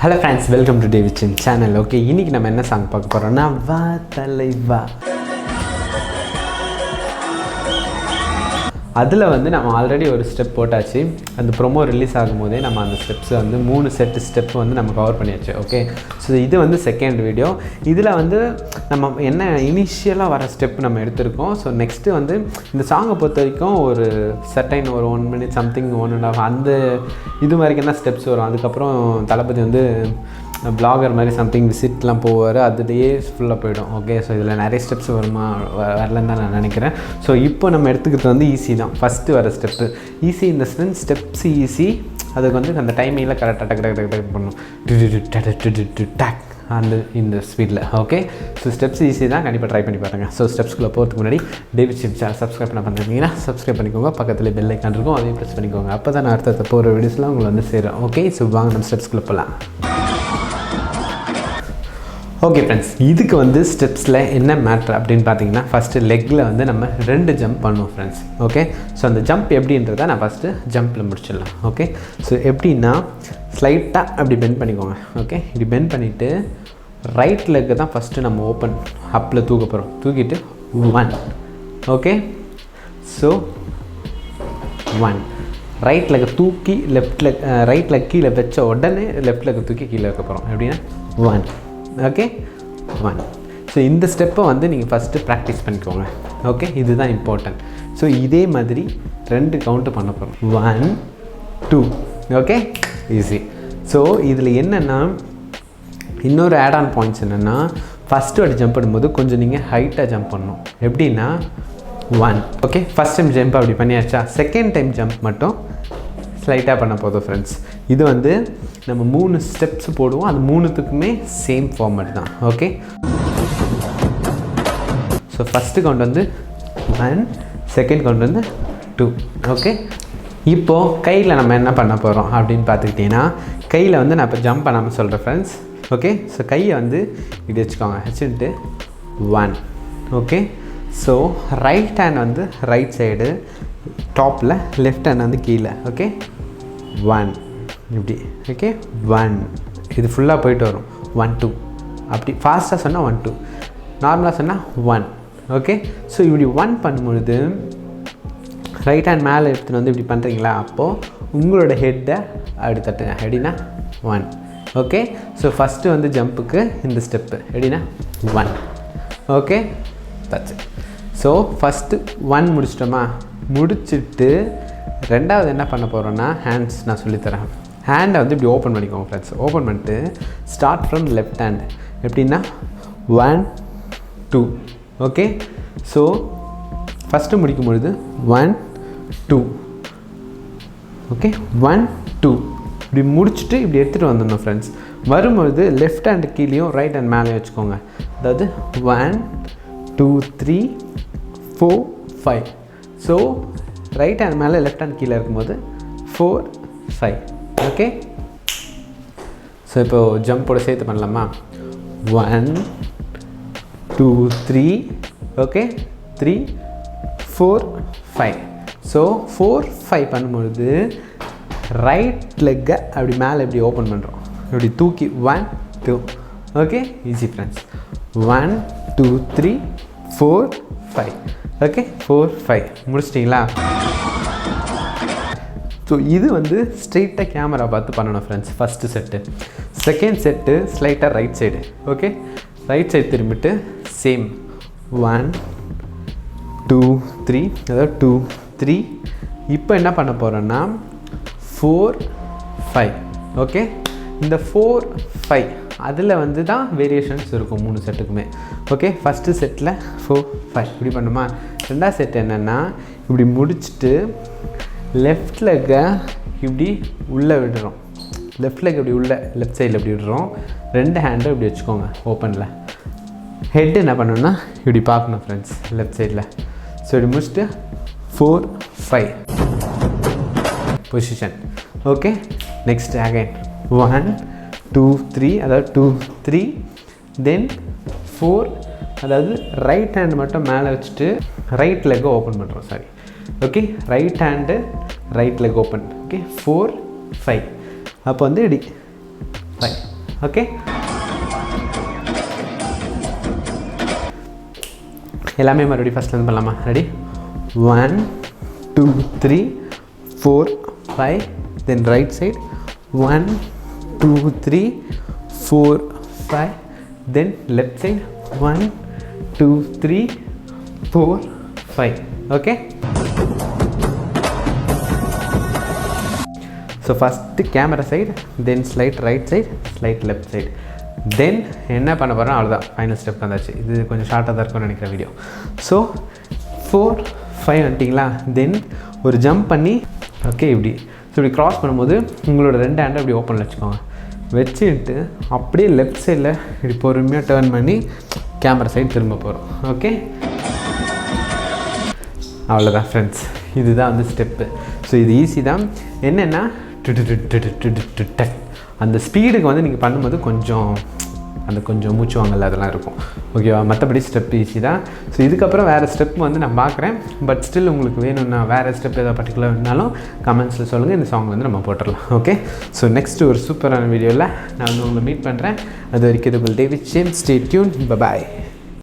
Hello friends, welcome to DavidJames channel. Okay, இன்னைக்கு நம்ம என்ன சாங் பார்க்க போறோம்னா வா தலைவா. அதில் வந்து நம்ம ஆல்ரெடி ஒரு ஸ்டெப் போட்டாச்சு. அந்த ப்ரோமோ ரிலீஸ் ஆகும்போதே நம்ம அந்த ஸ்டெப்ஸ் வந்து 3 ஸ்டெப் வந்து நம்ம கவர் பண்ணியாச்சு. ஓகே, ஸோ இது வந்து செகண்ட் வீடியோ. இதில் வந்து நம்ம என்ன இனிஷியலாக வர ஸ்டெப் நம்ம எடுத்திருக்கோம். ஸோ நெக்ஸ்ட்டு வந்து இந்த சாங்கை பொறுத்த வரைக்கும் ஒரு சர்டைன் ஒரு 1 minute சம்திங் 1.5 அந்த இது வரைக்கும் தான் ஸ்டெப்ஸ் வரும். அதுக்கப்புறம் தளபதி வந்து பிளாகர் மாதிரி சம்திங் விசிட்லாம் போவார், அதுலேயே ஃபுல்லாக போயிடும். ஓகே, ஸோ இதில் நிறைய ஸ்டெப்ஸ் வருமா வரலன்னு தான் நான் நினைக்கிறேன். ஸோ இப்போ நம்ம எடுத்துக்கிறது வந்து ஈஸி தான். ஃபஸ்ட்டு வர ஸ்டெப்பு ஈஸி, இந்த ஸ்டெப்ஸ் ஈஸி. அதுக்கு வந்து அந்த டைமிங்கில் கரெக்டாக டக் பண்ணணும் டேக் அந்த இந்த ஸ்பீடில். ஓகே, ஸோ ஸ்டெப்ஸ் ஈஸி தான், கண்டிப்பாக ட்ரை பண்ணி பாருங்கள். ஸோ ஸ்டெப்ஸ்க்குள்ளே போகிறதுக்கு முன்னாடி DavidJames சேனல் சப்ஸ்கிரைப் பண்ண பண்ணிருந்தீங்கன்னா சப்ஸ்கிரைப் பண்ணிக்கோங்க. பக்கத்தில் பெல் ஐக்கான் இருக்கும், அதையும் ப்ரெஸ் பண்ணிக்கோங்க. அப்போ தான் நான் அடுத்த போகிற வீடியோஸ்லாம் உங்களை வந்து சேரும். ஓகே, ஸோ வாங்க நம்ம ஸ்டெப்ஸ்க்குள்ளே போகலாம். ஓகே ஃப்ரெண்ட்ஸ், இதுக்கு வந்து ஸ்டெப்ஸில் என்ன மேட்ரு அப்படின்னு பார்த்தீங்கன்னா, ஃபஸ்ட்டு லெக்கில் வந்து நம்ம 2 ஜம்ப் பண்ணுவோம் ஃப்ரெண்ட்ஸ். ஓகே, ஸோ அந்த ஜம்ப் எப்படின்றத நான் ஃபஸ்ட்டு ஜம்பில் முடிச்சிடலாம். ஓகே, ஸோ எப்படின்னா ஸ்லைட்டாக அப்படி பெண்ட் பண்ணிக்கோங்க. ஓகே, இப்படி பெண்ட் பண்ணிவிட்டு ரைட் லெக்கு தான் ஃபஸ்ட்டு நம்ம ஓப்பன் அப்பில் தூக்க போகிறோம். தூக்கிட்டு 1. ஓகே, ஸோ 1 ரைட் லெக்கை தூக்கி லெஃப்ட் லெக் ரைட் லெக் கீழே வச்ச உடனே லெஃப்ட் லெக்கை தூக்கி கீழே வைக்க போகிறோம். எப்படின்னா 1. ஓகே, 1. ஸோ இந்த ஸ்டெப்பை வந்து நீங்கள் ஃபஸ்ட்டு ப்ராக்டிஸ் பண்ணிக்கோங்க. ஓகே, இதுதான் இம்பார்ட்டன்ட். ஸோ இதே மாதிரி 2 கவுண்ட்டு பண்ண போகிறோம். 1 2. Okay, easy. ஸோ இதில் என்னென்னா இன்னொரு ஆட் ஆன் பாயிண்ட்ஸ் என்னென்னா, ஃபஸ்ட்டு வாட்டி ஜம்ப் பண்ணும்போது கொஞ்சம் நீங்கள் ஹைட்டாக ஜம்ப் பண்ணணும். எப்படின்னா 1. ஓகே, ஃபஸ்ட் டைம் ஜம்ப் அப்படி பண்ணியாச்சா, செகண்ட் டைம் ஜம்ப் மட்டும் ஸ்லைட்டாக பண்ண போதும் ஃப்ரெண்ட்ஸ். இது வந்து நம்ம 3 ஸ்டெப்ஸ் போடுவோம், அது 3த்துக்குமே சேம் ஃபார்மேட் தான். ஓகே, ஸோ ஃபஸ்ட்டு கவுண்ட் வந்து 1, செகண்ட் கவுண்ட் வந்து 2. ஓகே, இப்போது கையில் நம்ம என்ன பண்ண போகிறோம் அப்படின்னு பார்த்துக்கிட்டிங்கன்னா, கையில் வந்து நான் இப்போ ஜம்ப் பண்ணாமல் சொல்கிறேன் ஃப்ரெண்ட்ஸ். ஓகே, ஸோ கையை வந்து இப்படி வச்சுக்கோங்க, வச்சுட்டு 1. ஓகே, ஸோ ரைட் ஹேண்ட் வந்து ரைட் சைடு டாப்பில், லெஃப்ட் ஹேண்ட் வந்து கீழே. ஓகே, 1 இப்படி. ஓகே, 1 இது ஃபுல்லாக போயிட்டு வரும். 1 2 அப்படி ஃபாஸ்ட்டாக சொன்னால் 1 2, நார்மலாக சொன்னால் 1. ஓகே, ஸோ இப்படி 1 பண்ணும்பொழுது ரைட் ஹேண்ட் மேலே எடுத்துகிட்டு வந்து இப்படி பண்ணுறீங்களா, அப்போது உங்களோட ஹெட்டை அப்படி தட்டுங்க. எப்படின்னா 1. ஓகே, ஸோ ஃபஸ்ட்டு வந்து ஜம்ப்புக்கு இந்த ஸ்டெப்பு எப்படின்னா 1. ஓகே, தச்சு. ஸோ ஃபஸ்ட்டு 1 முடிச்சிட்டோமா, முடிச்சுட்டு ரெண்டாவது என்ன பண்ண போகிறோன்னா ஹேண்ட்ஸ் நான் சொல்லித்தரேன். ஹேண்டை வந்து இப்படி ஓப்பன் பண்ணிக்கோங்க ஃப்ரெண்ட்ஸ். ஓப்பன் பண்ணிட்டு ஸ்டார்ட் ஃப்ரம் லெஃப்ட் ஹேண்ட். எப்படின்னா 1 2. ஓகே, ஸோ ஃபஸ்ட்டு முடிக்கும் பொழுது 1 2. ஓகே, 1 2 இப்படி முடிச்சுட்டு இப்படி எடுத்துகிட்டு வந்துடணும் ஃப்ரெண்ட்ஸ். வரும்பொழுது லெஃப்ட் ஹேண்டு கீழேயும் ரைட் ஹேண்ட் மேலே வச்சுக்கோங்க. அதாவது 1 2 3 4 5. ஸோ ரைட் ஹேண்ட் மேலே லெஃப்ட் ஹேண்ட் கீழே இருக்கும்போது 4 5. ஓகே, ஸோ இப்போது ஜம்போட சேர்த்து பண்ணலாமா, 1 2 3. ஓகே, 3 4 5. ஸோ 4 5 பண்ணும்பொழுது ரைட் லெக்கை அப்படி மேலே இப்படி ஓப்பன் பண்ணுறோம், இப்படி தூக்கி 1 2. Okay, easy friends. 1 2 3 4 5. ஓகே, 4 5 முடிச்சிட்டிங்களா? ஸோ இது வந்து ஸ்ட்ரெயிட்டாக கேமரா பார்த்து பண்ணணும் friends. First set. Second set ஸ்லைட்டாக right side. Okay, right side திரும்பிட்டு சேம் 1 2 3, அதாவது 2 3. இப்போ என்ன பண்ண போகிறோன்னா 4 5. ஓகே, இந்த 4 5 அதில் வந்து தான் வேரியேஷன்ஸ் இருக்கும் 3 செட்டுக்குமே. ஓகே, ஃபஸ்ட்டு செட்டில் 4 5 இப்படி பண்ணுமா. ரெண்டாவது செட் என்னென்னா இப்படி முடிச்சுட்டு லெஃப்ட் லெக்கை இப்படி உள்ளே விடுறோம். லெஃப்ட் லெக் இப்படி உள்ள லெஃப்ட் சைடில் இப்படி விடுறோம். 2 ஹேண்டும் இப்படி வச்சுக்கோங்க ஓப்பனில். ஹெட் என்ன பண்ணணும்னா இப்படி பார்க்கணும் ஃப்ரெண்ட்ஸ் லெஃப்ட் சைடில். ஸோ இப்படி முடிச்சுட்டு 4 5 பொசிஷன். ஓகே, நெக்ஸ்ட் அகைன் 1 2 3, அதாவது 2 3. தென் 4, அதாவது ரைட் ஹேண்ட் மட்டும் மேலே வச்சுட்டு ரைட் லெக்கை ஓப்பன் பண்ணுறோம். Sorry, okay, right hand right leg open. Okay, 4 5. அப்போ வந்து இப்படி 5. ஓகே, எல்லாமே மறுபடியும் ஃபஸ்ட்லேருந்து பண்ணலாமா? Ready? 1 2 3 4 5, then right side 1 2 3 4 5, then left side 1 2 3 4 5. Okay, so first camera side, then slide right side, slide left side, then என்ன பண்ண போகிறோம் அவ்வளோதான், ஃபைனல் ஸ்டெப் வந்தாச்சு. இது கொஞ்சம் ஷார்ட்டாக தான் இருக்கும்னு நினைக்கிற வீடியோ. ஸோ 4 5 வந்துட்டிங்களா? தென் ஒரு ஜம்ப் பண்ணி ஓகே இப்படி இப்படி க்ராஸ் பண்ணும்போது உங்களோட 2 ஹேண்டை இப்படி ஓப்பனில் வச்சுக்கோங்க. வச்சுட்டு அப்படியே லெஃப்ட் சைடில் இப்படி பொறுமையாக டேர்ன் பண்ணி கேமரா சைடு திரும்ப போகிறோம். ஓகே, அவ்வளோதான் ஃப்ரெண்ட்ஸ், இதுதான் வந்து ஸ்டெப்பு. ஸோ இது ஈஸி தான். என்னென்னா அந்த ஸ்பீடுக்கு வந்து நீங்கள் பண்ணும்போது கொஞ்சம் மூச்சு வாங்கல அதெல்லாம் இருக்கும். ஓகேவா? மற்றபடி ஸ்டெப் ஈஸி தான். ஸோ இதுக்கப்புறம் வேறு ஸ்டெப் வந்து நான் பார்க்குறேன். பட் ஸ்டில் உங்களுக்கு வேணும்னா வேறு ஸ்டெப் ஏதாவது பர்டிகுலர் வேணுனாலும் கமெண்ட்ஸில் சொல்லுங்கள். இந்த சாங் வந்து நம்ம போட்டுடலாம். ஓகே, ஸோ நெக்ஸ்ட் ஒரு சூப்பரான வீடியோவில் நான் வந்து உங்களை மீட் பண்ணுறேன். அது வரைக்கும் இது உங்கள் David James. Stay tune. By.